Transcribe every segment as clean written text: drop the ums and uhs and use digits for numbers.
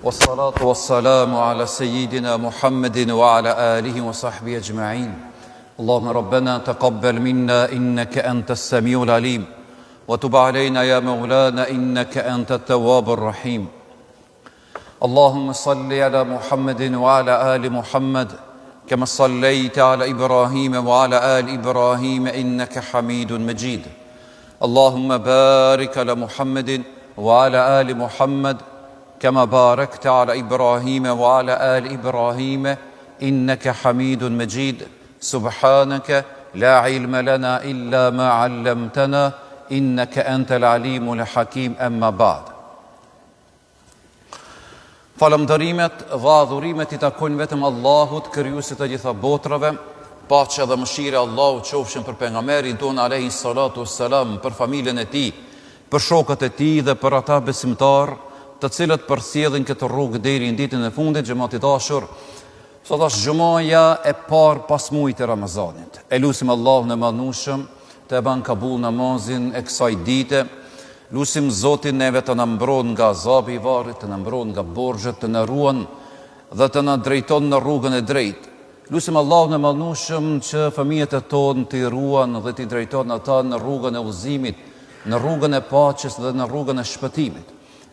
والصلاة والسلام على سيدنا محمد وعلى آله وصحبه أجمعين. اللهم ربنا تقبل منا إنك أنت السميع العليم وتب علينا يا مولانا إنك أنت التواب الرحيم. اللهم صل على محمد وعلى آل محمد كما صليت على إبراهيم وعلى آل إبراهيم إنك حميد مجيد. اللهم بارك على محمد وعلى آل محمد كما باركت على إبراهيم وعلى آل إبراهيم إنك حميد مجيد. سبحانك لا علم لنا إلا ما علمتنا إنك أنت العليم الحكيم. أما بعد. Falëndërimet dhe adhurimet I takojnë vetëm Allahut, krijuesit të gjitha botrave. Paqja dhe mëshira e Allahut qofshin për pejgamberin tonë alayhi salatu wassalam, për familjen e tij, për shokët e tij dhe për ata besimtarë të cilët përsjellin këtë rrugë deri në ditën e fundit. Xhamati I dashur, sot është xumaja e parë pas muajit të Ramazanit. E lutim Allahun e Madhnueshëm të ban kabul namazin e kësaj dite. Lusim Zotin neve të na mbron nga azabi I varrit, të na mbron nga borxhet, të na ruan dhe të na drejton në rrugën e drejtë. Lusim Allahun e Madhnueshëm që fëmijët e tonë të ruan dhe të drejton ata në rrugën e udhëzimit, në rrugën e paqes dhe në rrugën e shpëtimit.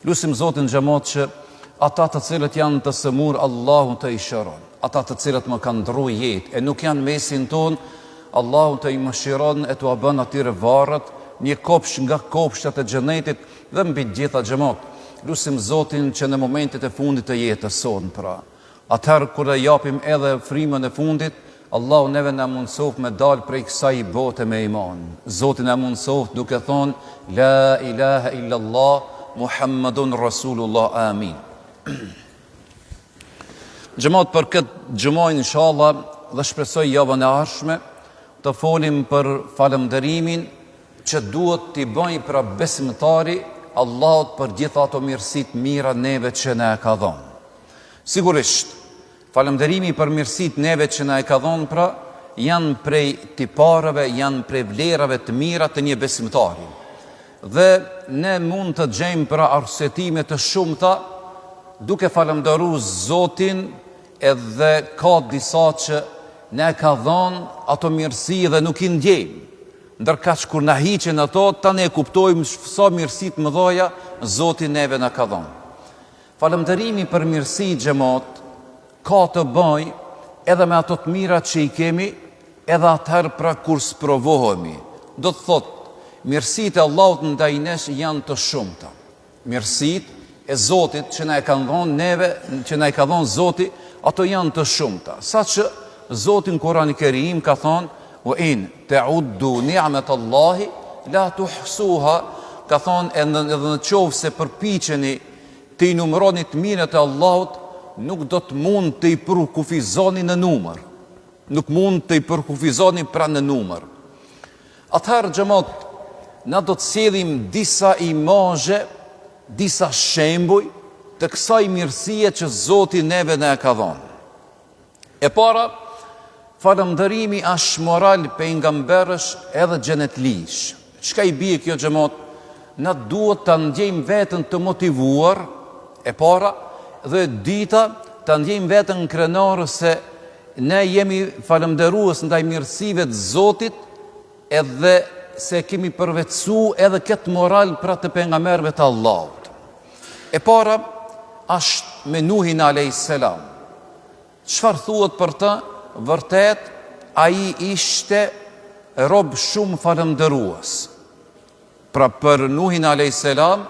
Lusim Zotin xhamat që ata të cilët janë të sëmur, Allahu të I shëron. Ata të cilët më kanë ndruar jetë e nuk janë mesin ton, Allahu të I mëshiron e t'u bën atyre varret një kopsh nga kopshtat e xhenetit dhe mbi gjitha xhamat. Lusim Zotin që në momentet e fundit të jetës son, pra, atëherë kur e japim edhe frymën e fundit, Allahu neve na mundsof me dal prej kësaj bote me iman. Zoti na mundsof duke thonë la ilaha illa Allah Muhammadun Rasulullah, amin. Xhamat, për këtë xumaj inshallah dhe shpresoj javën e ardhshme të folim për falënderimin që duhet t'i bëjë pra besimtari Allahut për gjitha ato mirësitë mira neve që na e ka dhënë. Sigurisht, falënderimi për mirësitë neve që na e ka dhënë pra janë prej tipareve, janë prej vlerave të mira të një besimtari. Dhe ne mund të gjejmë pra arsyetime të shumta duke falënderuar Zotin, edhe ka disa që ne ka dhënë ato mirësi dhe nuk I ndjejmë. Ndërkaq kur na hiqen ato, tani e kuptojmë sa mirësi të mëdha Zoti neve na ka dhënë. Falënderimi për mirësi xhamat ka të bëjë edhe me ato të mira që I kemi, edhe atëherë pra kur sprovohemi. Do të thotë, mirësitë e Allahut ndaj nesh janë të shumta. Mirësitë e Zotit që na e kanë dhënë neve, që na e ka dhënë Zoti, ato janë të shumta. Saqë Zoti në Kur'anin e Kerim ka thonë wa in ta'uddu ni'matallahi la tuhsuha, ka thonë edhe në qovë se përpiqeni të I numëroni të mirët e Allahut, nuk do të mund të I përkufizoni në numër. Nuk mund të I përkufizoni pra në numër. Atëherë xhamat, na do të sjellim disa imazhe, disa shembuj të kësaj mirësie që Zoti neve na e ka dhënë. E para, falënderimi është moral pejgamberësh edhe xhenetlish. Çka I bie kjo xhamat? Na duhet ta ndjejmë veten të motivuar, e para, dhe dita ta ndjejmë veten krenare se ne jemi falënderues ndaj mirësive të Zotit, edhe se kemi përvetësu edhe këtë moral pra të pejgamberëve të Allahut. E para është me Nuhin alayhis salam. Çfarë thuhet për të? Vërtet, ai ishte rob shumë falënderues. Pra për Nuhin alayhis salam,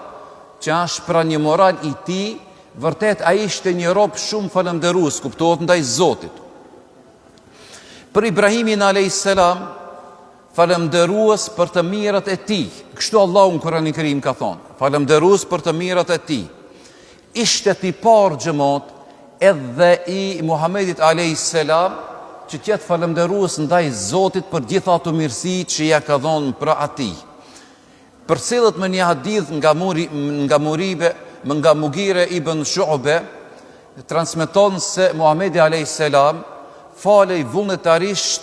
që është pra një moral I tij, vërtet ai ishte një rob shumë falënderues, kuptohet ndaj Zotit. Për Ibrahimin alayhis salam, falënderues për të mirat e tij. Kështu Allahu në Kur'anin e Kerim ka thonë, falënderues për të mirat e tij. Ishte tipar xhamat edhe I Muhamedit alayhis salam, që tjetë falënderues ndaj Zotit për gjitha ato mirësi që ja ka dhënë pra atij. Përcjellet me një hadith nga Mughire ibn Shu'be, transmeton se Muhamedi alayhis salam falej vullnetarisht,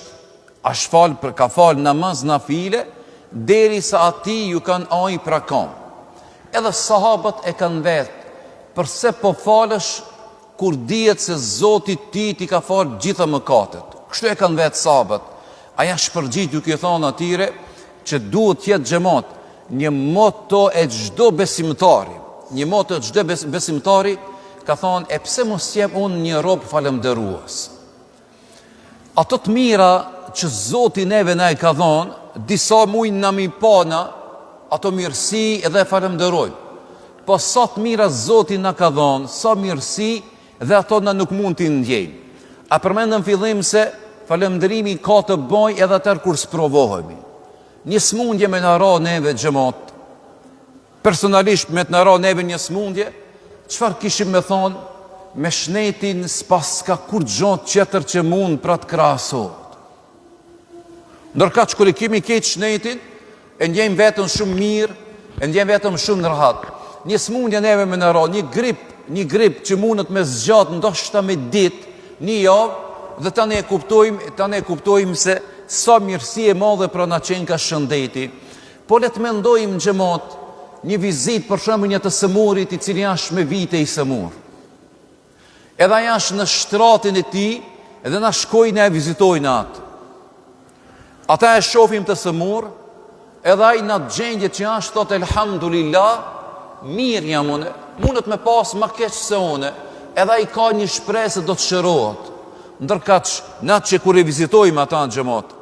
ka fal namaz nafile, derisa atij ju kanë ajë pra kam. Edhe sahabët e kanë vetë përse po falësh kur dihet se Zoti ti ka falë gjitha mëkatet. Kështu e kanë vetë sahabët. Aja shpërgjit ju kjo thonë atyre që duhet jetë xhamat një moto e çdo besimtari. Një moto e çdo besimtari ka thonë, e pse mos jem unë një rob falëndërues. Ato të mira që Zoti neve na i ka thonë, disa mujnë na mi pana ato mirësi edhe falënderojmë. Po sa të mira Zoti na ka thonë, sa mirësi dhe ato na nuk mund t'i ndjejmë. A përmendëm fillim se falënderimi ka të bëjë edhe atëherë kur sprovohemi. Një smundje me na ra neve xhamat. Personalisht me të na ra neve një smundje, çfarë kishim me thonë? Me shnetin s'pas ka kur gjatë tjetër që mund pra të krahasohet. Ndërka që kur i kemi keq shnetin, e ndjejmë vetën shumë mirë, e ndjejmë vetën shumë në rahat. Një smundje neve me në ra, një grip që mundet me zgjatë ndoshta me ditë, një javë, dhe tani e kuptojmë se sa mirësi e madhe pra na qenë ka shëndeti. Po le të mendojmë xhamat, një vizit për shembull një të sëmurit i cili është me vite i sëmur. Edhe aja është në shtratin e tij, edhe na shkojnë e vizitojnë atë. Ata e shohim të sëmur, edhe ai në gjendje që është thotë elhamdulillah, mirë jam unë, mundet me pas ma keq se unë, edhe ai ka një shpresë se do të shërohet. Ndërkaq na që kur e vizitojmë ata në xhamat,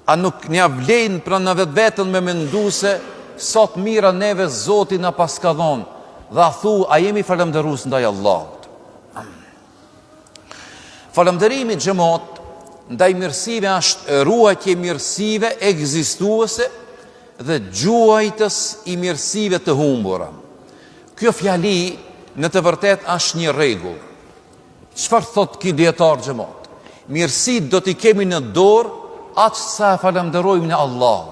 a nuk nja vlen pra në vetën me mendu se sa të mira neve Zoti na pas ka dhonë, dhe a thu, a jemi falënderues ndaj Allahut. Falënderimi xhamat ndaj mirësive është ruajtje mirësive ekzistuese dhe gjuajtës i mirësive të humbura. Kjo fjali në të vërtet është një rregull. Çfarë thot ky dietar xhamat? Mirësit do t'i kemi në dorë aq sa e falënderojmë në Allahun.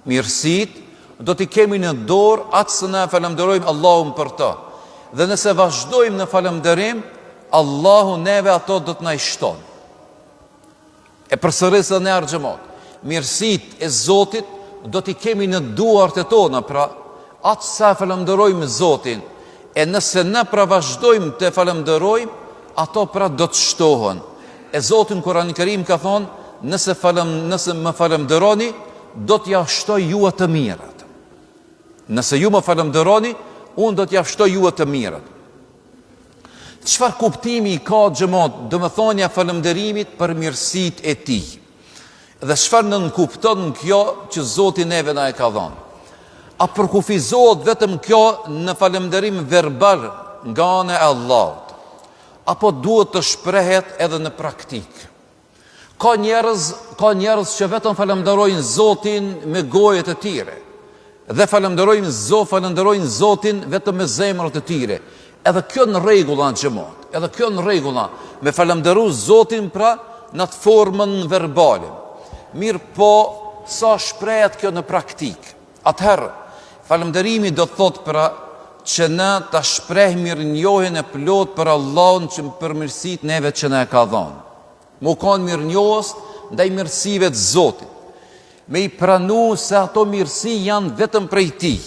Mirësit do t'i kemi në dorë aq sa ne falënderojmë Allahun për të. Dhe nëse vazhdojmë në falënderim, Allahu neve ato do të na i shton. E përsërisë në xhamat. Mirësit e Zotit do t'i kemi në duart e tona, pra aq sa falënderojmë Zotin. E nëse ne pra vazhdojmë të falënderojmë, ato pra do të shtohen. E Zotin Kurani Kerim ka thonë, nëse më falënderoni, do t'ja shtoj ju të mirat. Nëse ju më falënderoni, unë do t'ja shtoj ju të mirat. Çfarë kuptimi i ka xhamat, domethënia falënderimit për mirësitë e tij? Dhe çfarë nënkupton kjo që Zoti neve na e ka dhënë? A përkufizohet vetëm kjo në falënderim verbal nga ana e Allahut, apo duhet të shprehet edhe në praktik? Ka njerëz që vetëm falënderojnë Zotin me gojet e tyre dhe falënderojnë Zotin vetëm me zemrat e tyre. Edhe kjo në rregulla në xhamat, edhe kjo në rregulla me falënderu Zotin pra në të formën verbale. Mirë po, sa shprehet kjo në praktik? Atëherë, falënderimi do të thotë pra që ne ta shpreh mirënjohjen e plot për Allahun që për mirësitë neve që na e ka dhënë. Mu kanë mirënjohës ndaj mirësive të Zotit. Me i pranu se ato mirësi janë vetëm prej tij.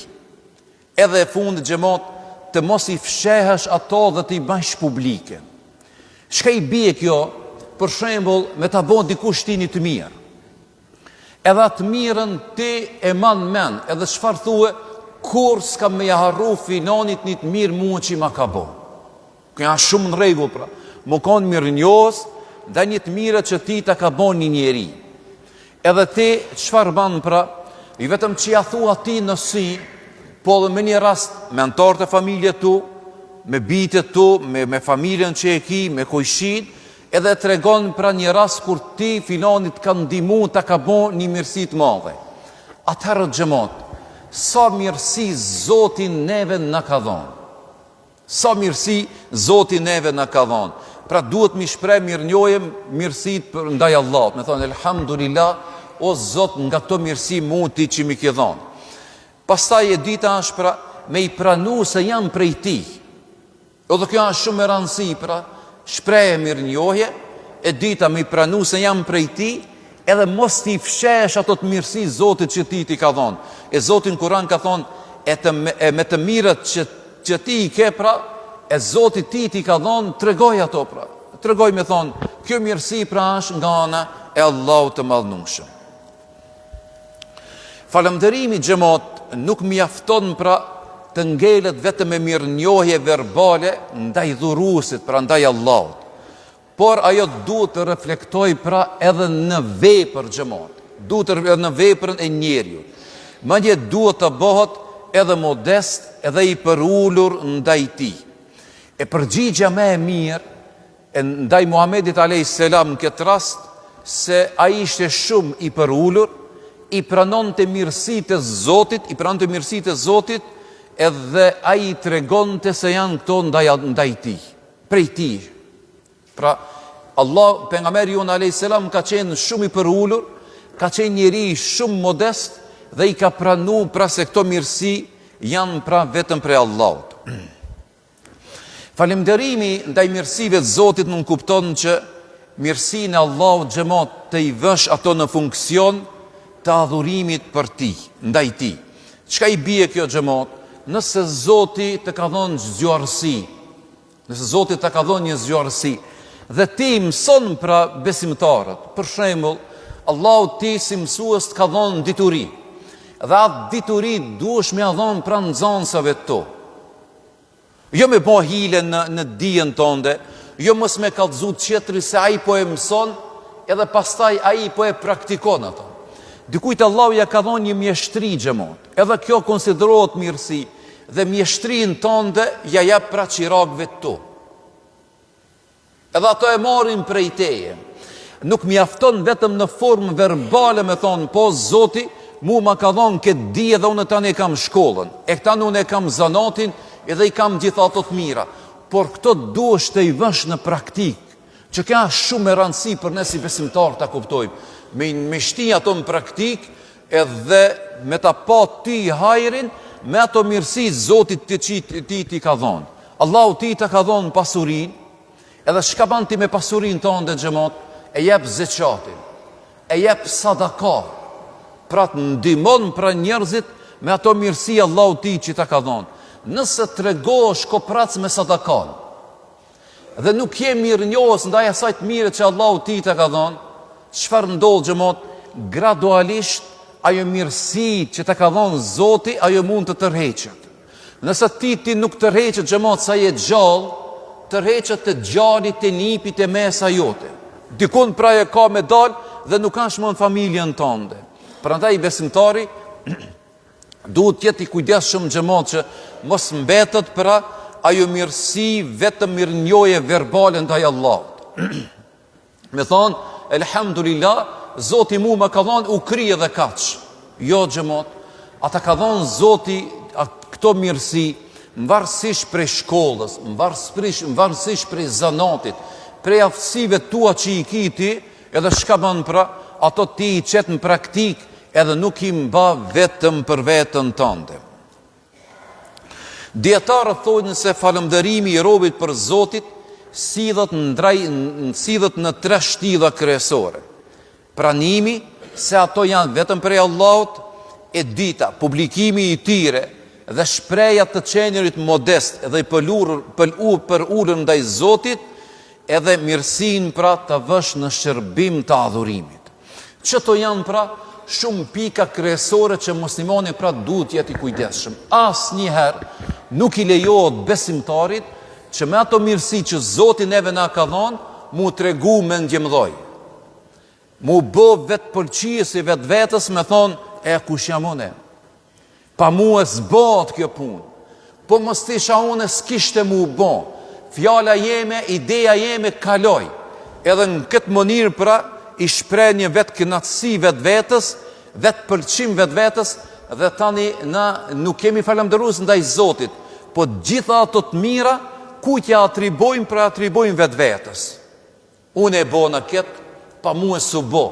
Edhe e fundit xhamat, të mos i fshehesh ato dhe të i bësh publike. Shka i bie kjo, për shembull, me ta bën dikush ti një të mirë. Edhe atë mirën ti e man men, edhe çfarë thue, kur s'ka me ja harru filanit një të mirë mua që i ma ka bën. Kjo janë shumë në rregull pra. Mu kanë mirënjohës ndaj një të mirë që ti ta ka bën një njeri. Edhe ti çfarë bën pra, i vetëm që ja thua ti në sy, po dhe me një rast me antarët e familje tu, me bitet tu, me familjen që e ki, me kojshin, edhe të regon pra një rast kur ti filanit ka ndimu të ka bo një mirësit madhe. Atëherë xhamat, sa mirësi Zotin neve në ka dhonë. Sa mirësi Zotin neve në ka dhonë. Pra duhet mi shpreh mirënjohje mirësit për ndaj Allahut. Me thonë, elhamdulillah, o Zot nga këto mirësi mund ti që mi ke dhonë. Pastaj e dita është pra me i pranu se jam prej tij. Edhe kjo është shumë e rëndësishme pra, shprehje mirënjohje, e dita me i pranu se jam prej tij, edhe mos ti fshesh ato të mirësi Zotit që ti ka dhënë. E Zoti në Kur'an ka thonë, me të mirët që ti i ke pra, e Zoti ti ka dhënë, tregoj ato pra. Tregoj me thonë, kjo mirësi pra është nga ana e Allahut të Madhnueshëm. Falënderimi xhamat nuk mjafton pra të ngelet vetëm me mirënjohje verbale ndaj dhuruesit, pra ndaj Allahut. Por ajo duhet të reflektoj pra edhe në vepër xhamat. Duhet të në veprën e njeriu. Madje duhet të bëhet edhe modest, edhe i përulur ndaj tij. E përgjigja më e mirë ndaj Muhamedit alayhis salam në këtë rast, se ai ishte shumë i përulur, i pranonte mirësitë e Zotit, edhe ai i tregonte se janë këto ndaj tij, prej tij. Pra, Allah, pejgamberi jon alayhis salam ka qenë shumë i përulur, ka qenë njeri shumë modest dhe i ka pranuar pra se këto mirësi janë pra vetëm prej Allahut. Falënderimi ndaj mirësive të Zotit nuk kupton që mirësinë e Allahut xhamat të i vësh ato në funksion të adhurimit për ti, ndaj ti. Çka i bie kjo xhamat? Nëse Zoti të ka dhënë një zgjuarësi, dhe ti mëson pra besimtarët, për shembull, Allahu ti si mësues të ka dhënë dituri, dhe atë dituri duhesh me ia dhënë pra nxënësave to. Jo me bo hile në dijen tonde, jo mos me kallëzu tjetri se ai po e mëson, edhe pastaj ai po e praktikon ato. Dikujt Allahu ja ka dhënë një mjeshtri xhamat, edhe kjo konsiderohet mirësi, dhe mjeshtrin tonde ja jap pra qirakëve tu. Edhe ato e marrin prej teje. Nuk mjafton vetëm në formë verbale me thonë, po Zoti mu ma ka dhënë këtë dije dhe unë tani kam shkollën, e këta unë e kam zanatin, edhe i kam gjitha ato të mira. Por këto duhesh të i vësh në praktik, që ka shumë e rëndësi për ne si besimtar ta kuptojmë. Me shti ato në praktik, edhe me ta pa ti hajrin, me ato mirësi Zotit ti ka dhënë. Allahu ti ta ka dhënë pasurin, edhe shka ban ti me pasurin të ndë xhamat, e jep zeqatin, e jep sadaka, pra të ndimon pra njerëzit me ato mirësi Allahu ti që ta ka dhënë. Nëse të regosh koprac me sadakan, dhe nuk je mirënjohës ndaj asaj të mire që Allahu ti ta ka dhënë, çfarë ndodh xhamat? Gradualisht ajo mirësi që ta ka dhënë Zoti, ajo mund të tërheqet. Nëse ti nuk tërheqet xhamat sa je gjallë, tërheqet të gjallit të nipit e mesa jote. Dikun pra e ka me dal dhe nuk ka shmon familjen tënde. Prandaj besimtari duhet të jetë i kujdesshëm xhamat që mos mbetet pra ajo mirësi vetëm mirënjohje verbale ndaj Allahut. Me thonë, elhamdulillah, Zoti mu më ka dhënë u kri edhe kaq. Jo xhamat, ata ka dhënë Zoti këto mirësi varësisht prej shkollës, varësisht prej zanatit, prej aftësive tua që i kiti, edhe shka bën pra, ato ti i qetë në praktik, edhe nuk i mba vetëm për vetën tënde. Dietarët thonë se falënderimi i robit për Zotit sidhet në 3 shtilla kryesore. Pranimi se ato janë vetëm prej Allahut, e dita, publikimi i tyre dhe shpreja të qenërit modest dhe i përulur ndaj Zotit, edhe mirësin pra të vësh në shërbim të adhurimit. Çeto janë pra shumë pika kryesore që muslimani pra duhet jetë i kujdesshëm. Asnjëherë nuk i lejohet besimtarit që me ato mirësi që Zoti neve na ka dhënë, mu tregu me ndjemdhoj. Mu bë vetë pëlqijës i vetë vetës me thonë, e kush jam unë? Pa mu e zbat kjo punë. Po mos tisha unë s'kishte mu bë. Fjala jeme, ideja jeme kaloj. Edhe në këtë mënyrë pra i shpreh një vetë kënaqësi vetë vetës, vetë pëlqim vetë vetës, dhe tani na nuk kemi falënderues ndaj Zotit, po gjitha ato të mira kujt ja atribojmë, pra atribojmë vetë vetës. Unë e bona këtë, pa mu e su bo.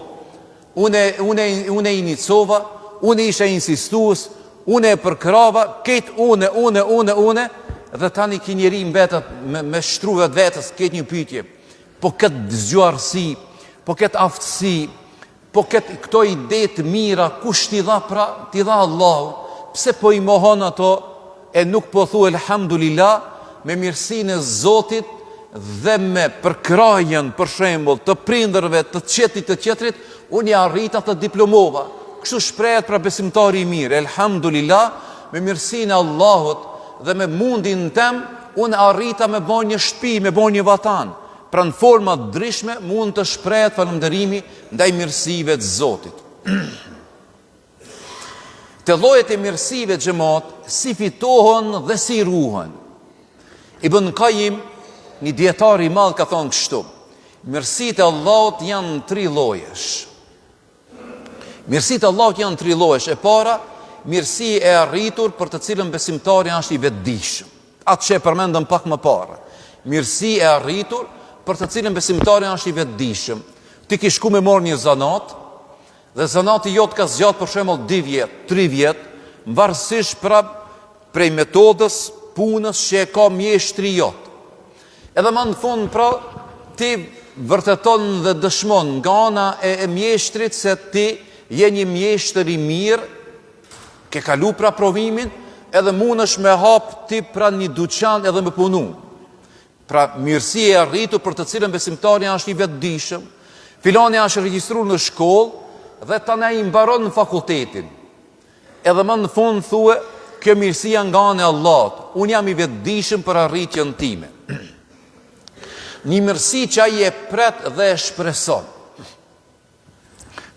Unë e inicova, unë isha insistues, unë e përkrava, ketë une, dhe tani ki njeri mbetet me shtru vetë vetës, ketë një pyetje, po këtë zgjuarësi, po këtë aftësi, po këtë këto ide të mira, kush t'i dha pra, t'i dha Allahu, pse po i mohon ato e nuk po thu elhamdulillah me mirësinë e Zotit dhe me përkrahjen, për shembull, të prindërve, të qetit të tjetrit, unë ja arrita të diplomova. Kështu shprehet pra besimtari i mirë, elhamdulillah, me mirësinë e Allahut dhe me mundin tem, unë arrita me bën një shtëpi, me bën një vatan. Pra në forma të ndryshme mund të shprehet falënderimi ndaj mirësive të Zotit. Të llojet e mirësive xhamat si fitohen dhe si ruhen. Ibn Qayyim, një dietar i madh, ka thonë kështu: mirësitë e Allahut janë 3 llojesh. Mirësitë e Allahut janë 3 llojesh. E para, mirësi e arritur për të cilën besimtari është i vetëdijshëm. Atë që e përmendëm pak më parë. Mirësi e arritur për të cilën besimtari është i vetëdijshëm. Ti ke shku me marrë një zanat, dhe zanati jot ka zgjat për shembull 2 vjet, 3 vjet, varësisht prej metodës punës që e ka mjeshtri jot. Edhe më në fund pra ti vërteton dhe dëshmon nga ana e mjeshtrit se ti je një mjeshtër i mirë, ke kalu pra provimin, edhe mundesh me hap ti pra një dyqan edhe me punu. Pra mirësi e arritur për të cilën besimtari është i vetëdijshëm. Filani është regjistruar në shkollë dhe tani i mbaron në fakultetin. Edhe më në fund thue, kjo mirësia nga ana e Allahut. Unë jam i vetëdijshëm për arritjen time. Një mirësi që ai e pret dhe e shpreson.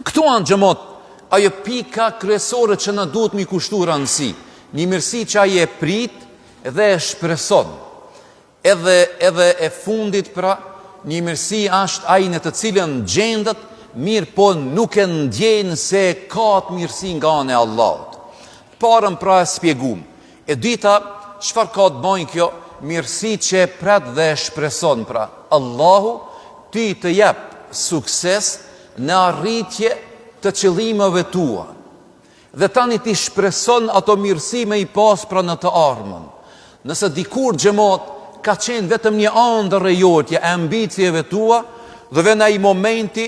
Këtu anë xhamat, ajo pika kryesore që na duhet mi kushtuar rëndësi. Një mirësi që ai e prit dhe e shpreson. Edhe e fundit pra, një mirësi është ai në të cilën gjendet, mirë po nuk e ndjen se ka të mirësi nga ana e Allahut. Parën pra e spjegum. E dita, çfarë ka të bëjë kjo mirësi që e pret dhe e shpreson pra? Allahu ty të jep sukses në arritje të qëllimeve tua. Dhe tani ti shpreson ato mirësi me i pas pra në të ardhmen. Nëse dikur xhamat ka qenë vetëm një ëndër e jotje e ambicijeve tua, dhe vjen ai momenti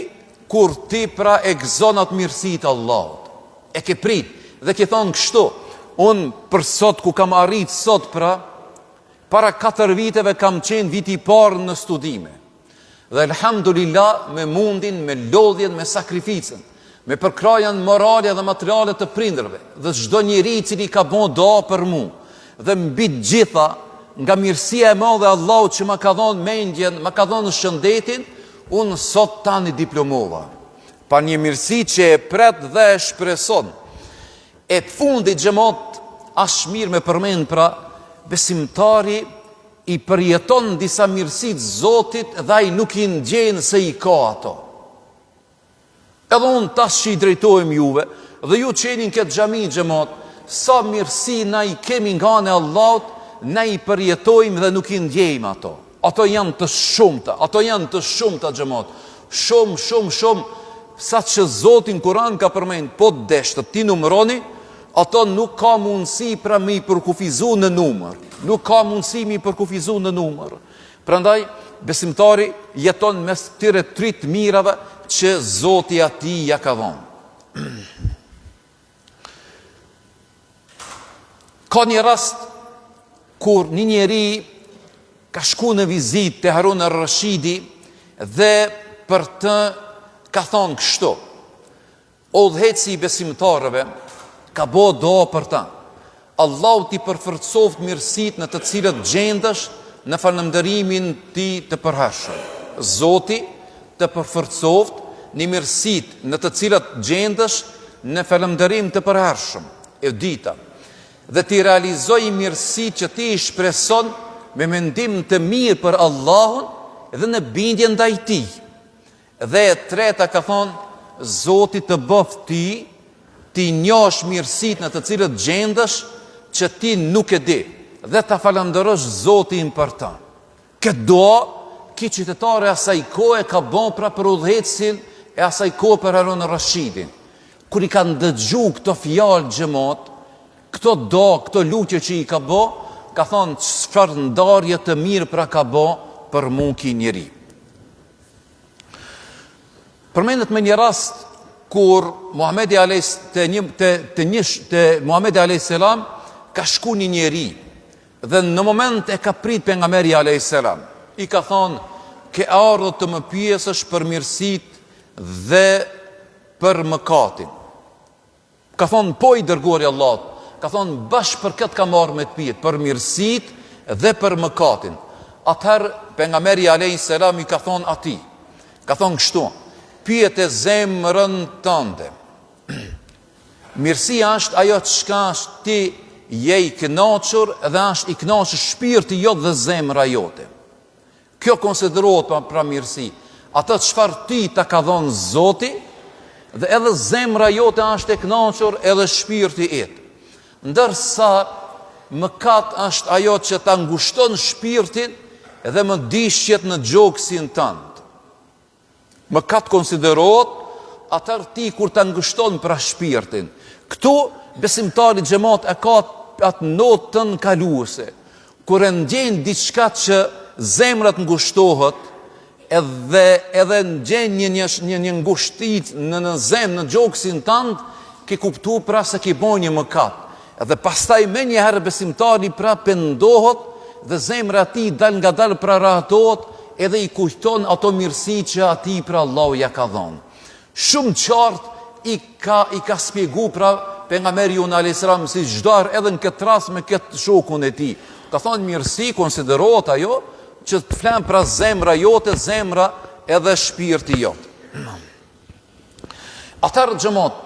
kur ti pra e gëzon atë mirësi të Allahut. E ke prit dhe ke thonë kështu: unë për sot ku kam arrit sot pra, para 4 viteve kam qenë viti i parë në studime. Dhe elhamdulillah me mundin, me lodhjen, me sakrificën, me përkrajen morale dhe materiale të prindërve, dhe çdo njeri i cili ka bën dua për mua, dhe mbi të gjitha nga mirësia e madhe e Allahut që më ka dhënë mendjen, më ka dhënë shëndetin, unë sot tani diplomova. Pa një mirësi që e pret dhe e shpreson. E fundit xhamat, as mirë me përmend pra, besimtari i përjeton disa mirësi të Zotit dhe ai nuk i ndjen se i ka ato. Edhe unë tash që i drejtohem juve, dhe ju qeni në këtë xhami xhamat, sa mirësi na i kemi nga ana e Allahut, na i përjetojmë dhe nuk i ndjejmë ato. Ato janë të shumta xhamat. Shumë, sa që Zoti në Kur'an ka përmend, po deshtë ti numëroni, ato nuk ka mundësi pra me i përkufizu në numër. Nuk ka mundësi me i përkufizu në numër. Prandaj, besimtari jeton mes këtyre 3 të mirave që Zoti atij ja ka dhënë. Ka një rast kur një njeri ka shku në vizit të Harun al-Rashidi dhe për të ka thonë kështu: udhëheci i besimtarëve ka bo do për ta. Allahu ti përforcoft mirësit në të cilët gjendesh në falënderimin ti të përhershëm. Zoti të përforcoft në mirësit në të cilat gjendesh në falënderim të përhershëm. E dita, dhe ti realizoj mirësit që ti i shpreson me mendim të mirë për Allahun dhe në bindje ndaj tij. Dhe e treta ka thonë: Zoti të bëft ti njohësh mirësit në të cilët gjendesh që ti nuk e di, dhe ta falënderosh Zotin për ta. Këtë dua, ki qytetare asaj kohë ka bën pra për udhëhecin e asaj kohë për Harun al-Rashidin. Kur i kanë dëgju këto fjalë xhamat, këto do, këto lutje që i ka bë, ka thonë çfarë ndarje të mirë pra ka bë për mua ky njeri. Përmendet me një rast kur Muhamedi Muhamedi a.s. ka shku një njeri dhe në moment e ka prit pejgamberi alayhis salam, i ka thonë, ke ardhur të më pyesësh për mirësitë dhe për mëkatin. Ka thonë, po i dërguari i Allahut, ka thonë, bashkë për këtë ka marrë me të pyet, për mirësitë dhe për mëkatin. Atëherë pejgamberi alayhis salam i ka thonë atij, ka thonë kështu, pyet e zemrën tënde. Mirësia është ajo çka ti je i kënaqur dhe është i kënaqur shpirti jot dhe zemra jote. Kjo konsiderohet pra mirësi. Atë çfarë ti ta ka dhënë Zoti dhe edhe zemra jote është e kënaqur edhe shpirti yt. Ndërsa mëkat është ajo që ta ngushton shpirtin dhe më dishjet në gjoksin tënd. Mëkat konsiderohet atër ti kur ta ngushton pra shpirtin. Këtu besimtari xhamat e ka atë notën kaluese, kur e ndjen diçka që zemrat ngushtohet, edhe ndjen një ngushtit në zemë, në gjoksin tënd, ke kuptu pra se ke bën një mëkat. Edhe pastaj me njëherë besimtari pra pendohet dhe zemra ti dal nga dal pra rahatohet edhe i kujton ato mirësi që ati pra Allahu ja ka dhënë. Shumë qartë i ka spjegu pra pejgamberi jon alayhis salam si çdo edhe në këtë rast me këtë shokun e tij. Ka thonë mirësi konsiderohet ajo që të flan pra zemra jote, zemra edhe shpirti jot. Atëherë xhamat,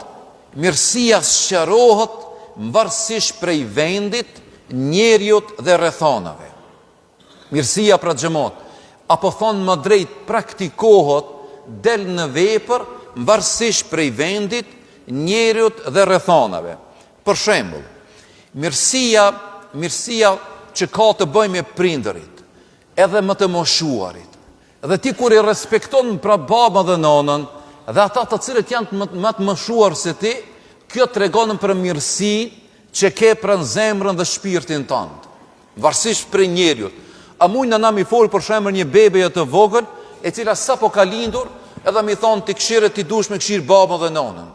mirësia sqarohet varësisht prej vendit, njeriut dhe rrethonave. Mirësia pra xhamat, apo thonë më drejt praktikohet, del në vepër varësisht prej vendit, njeriut dhe rrethonave. Për shembull, mirësia që ka të bëjë me prindërit, edhe më të moshuarit. Dhe ti kur i respekton pra babën dhe nonën, dhe ata të cilët janë më të moshuar se ti, kjo tregon për mirësi që ke pra në zemrën dhe shpirtin tënd, varësisht prej njeriut. A mujnë na mi fol për shembull një bebeje të vogël, e cila sapo ka lindur, edhe mi thonë ti këshire ti dush me këshirë babën dhe nonën.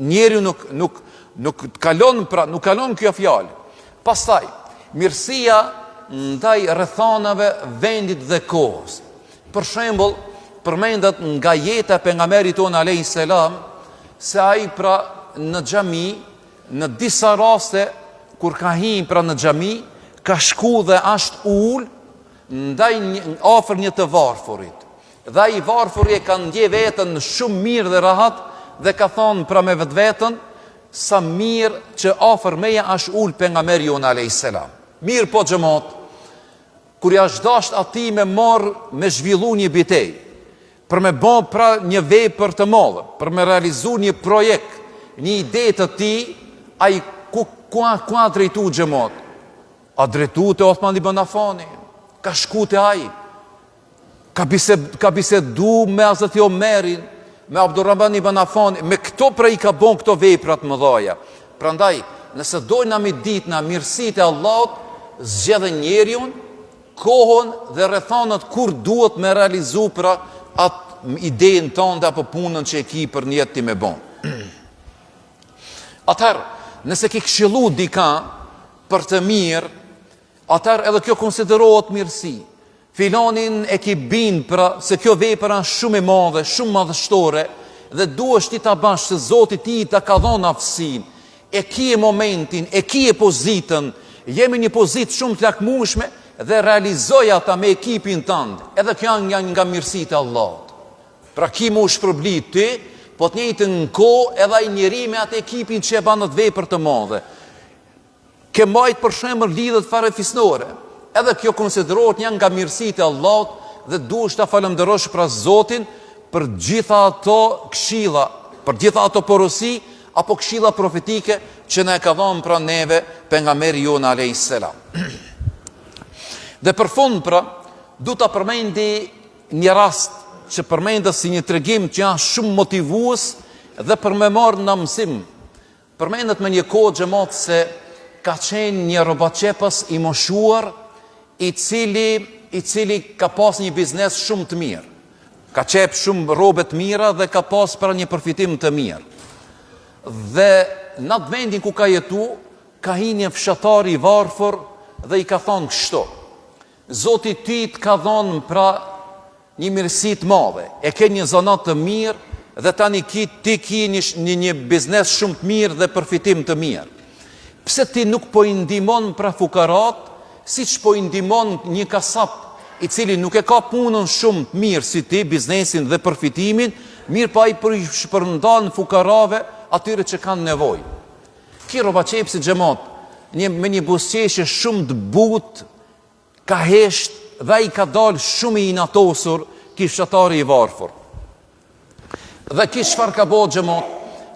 Njeriu nuk kalon pra, nuk kalon kjo fjalë. Pastaj, mirësia ndaj rrethonave, vendit dhe kohës. Për shembull, përmendet nga jeta e pejgamberit ton alayhis salam se ai pra në xhami, në disa raste kur ka hyrë pra në xhami, ka shku dhe është ul ndaj afër një të varfurit. Dhe ai varfuri e ka ndje veten shumë mirë dhe rahat dhe ka thonë pra me vetveten sa mirë që afër meja është ul pejgamberi jon alayhis salam. Mirë po xhamat, kur ja është dasht ati me marr me zhvillu një bitej, për me bë pra një vepër të madhe, për me realizu një projekt, një ide të ti, ai ku drejtu xhamat? A drejtu të Othman ibn Affani, ka shku te ai, ka bisedu me Hazreti Omerin, me Abdurrahman ibn Affani, me këto pra i ka bon këto veprat mëdhaja. Prandaj, nëse dojna mi ditë na mirësitë e Allahut, zgjedhë njeriun, kohën dhe rrethonat kur duhet me realizu pra atë idenë tënde apo punën që e ki për një jetë ti me bon. Atëherë, nëse ke këshillu dika për të mirë, atëherë edhe kjo konsiderohet mirësi. Filanin e ki bin pra se kjo vepër është shumë e madhe, shumë madhështore, dhe duhesh ti ta bash se Zoti ti ta ka dhënë aftësinë, e ki e momentin, e ki e pozitën, jemi një pozitë shumë të lakmueshme dhe realizoj ata me ekipin tënd. Edhe kjo janë nga mirësitë e Allahut. Pra ki më shpërblit ti, po të njëjtën kohë edhe ai njeri me atë ekipin që e bën atë vepër të madhe. Ke mbajt për shembull lidhjet fare fisnore. Edhe kjo konsiderohet një nga mirësitë e Allahut dhe duhesh ta falënderosh pra Zotin për gjitha ato këshilla, për gjitha ato porosi apo këshilla profetike që na e ka dhënë pra neve pejgamberi jon alayhis salam. Dhe për fund pra, du ta përmendi një rast që përmendet si një tregim që janë shumë motivues dhe për me marrë në mësim. Përmendet me një kohë xhamat se ka qenë një robaqepës i moshuar i cili ka pas një biznes shumë të mirë. Ka qep shumë robe të mira dhe ka pas pra një përfitim të mirë. Dhe në atë vendin ku ka jetu, ka hi një fshatari i varfër dhe i ka thonë kështu: Zoti ty të ka dhonë pra një mirësi të madhe, e ke një zanat të mirë dhe tani ti ki një biznes shumë të mirë dhe përfitim të mirë. Pse ti nuk po i ndihmon pra fukarat, si që po i ndihmon një kasap i cili nuk e ka punën shumë të mirë si ti, biznesin dhe përfitimin, mirë pa i shpërndan fukarave atyre që kanë nevoj. Ki roba qepsi xhamat, me një buzëqeshje shumë të butë, ka hesht dhe i ka dalë shumë i inatosur ki fshatari i varfër. Dhe ki çfarë ka bëu xhamat?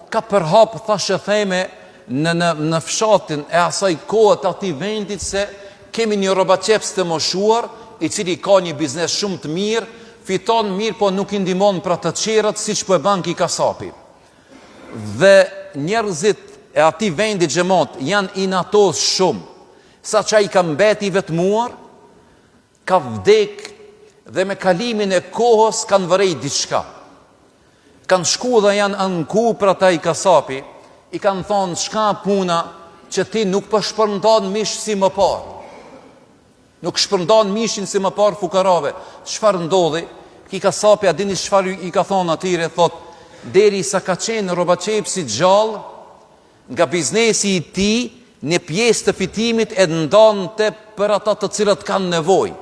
Ka përhap, thashë theme, në fshatin e asaj kohët ati vendit, se kemi një robaçeps të moshuar i cili ka një biznes shumë të mirë, fiton mirë, po nuk i ndihmon pra të qerat siç po e bën ki kasapi. Dhe njerëzit e ati vendit xhamat janë inatos shumë, sa që ai ka mbeti vetmuar, ka vdek dhe me kalimin e kohës kanë vërej diçka. Kanë shku dhe janë anku për ata i kasapi, i kanë thonë: çka puna që ti nuk po shpërndan mish si më parë. Nuk shpërndan mishin si më parë fukarave. Çfarë ndodhi? Ki kasapi, a dini çfarë i ka thonë atyre? Thot: deri sa ka qenë robaçepsi gjallë, nga biznesi i tij, në pjesë të fitimit e ndante për ata të cilët kanë nevojë.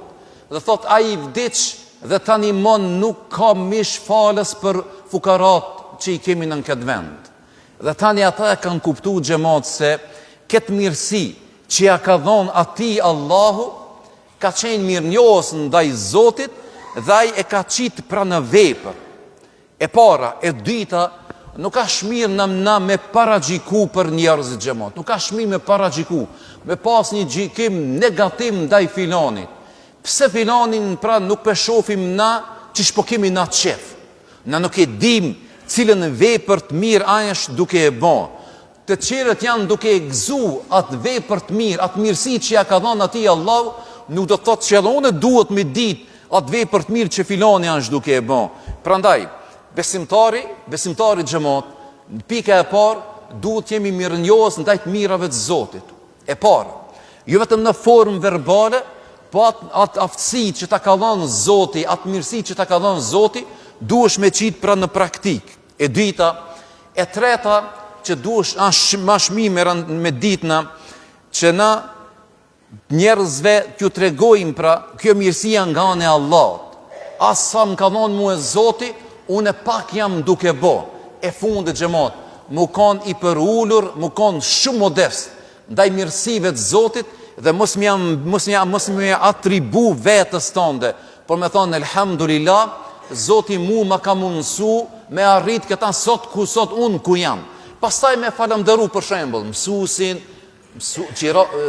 Dhe thot: ai vdiq dhe tani mon nuk ka mish falës për fukarat që i kemi në këtë vend. Dhe tani ata e kanë kuptu xhamat se këtë mirësi që ja ka dhonë ati Allahu, ka qenë mirënjohës ndaj Zotit dhe ai e ka qitë pra në vepër. E para, e dyta, nuk ka shmirë na me paragjiku për njerëzit xhamat. Nuk ka shmirë me paragjiku, me pas një gjikim negativ ndaj filanit. Pse filanin pra nuk peshofim na që shpo kemi na qef? Na nuk e dim cilën vepër të mirë aja është duke e bon. Të qerët janë duke e gëzu atë vepër të mirë, atë mirësi që ja ka dhënë ati Allah, nuk do të thotë që edhe unë duhet me ditë atë vepër të mirë që filani është duke e bon. Prandaj, besimtari xhamat, në pika e parë, duhet jemi mirënjohës ndaj të mirave të Zotit. E para, jo vetëm në formë verbale, po atë aftësi që ta ka dhënë Zoti, atë mirësi që ta ka dhënë Zoti, duhesh me qitë pra në praktik. E dyta, e treta, që duhesh ma shmi me ditna, që na njerëzve t'ju tregojmë pra kjo mirësia nga anë e Allahut. As sa më ka dhënë mua Zoti, unë pak jam duke bo. E fundit xhamat, mu kanë i përullur, mu kanë shumë modest ndaj mirësive të Zotit, dhe mos më atribu vetës tënde, por me thonë elhamdulillah, Zoti mu ma ka mundësu me arrit këta sot unë ku jam. Pastaj me falemderu për shembull mësusin,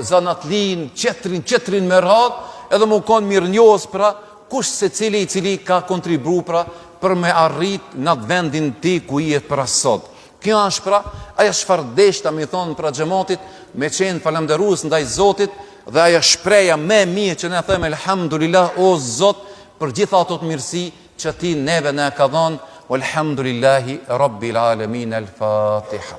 zanatlin, qetrin me radhë, edhe mu kanë mirënjohës pra kush se cili ka kontribu pra për me arrit në atë vendin ti ku i jetë pra sot. Kjo është pra aja shfardeshta mi thonë pra xhamatit, me qenë falemderues ndaj Zotit, dhe aja shpreja me mirë që ne theme elhamdulillah o Zot për gjitha ato të mirësi që ti neve ne ka dhënë. Walhamdulillahi rabbil alamin. Al-Fatiha.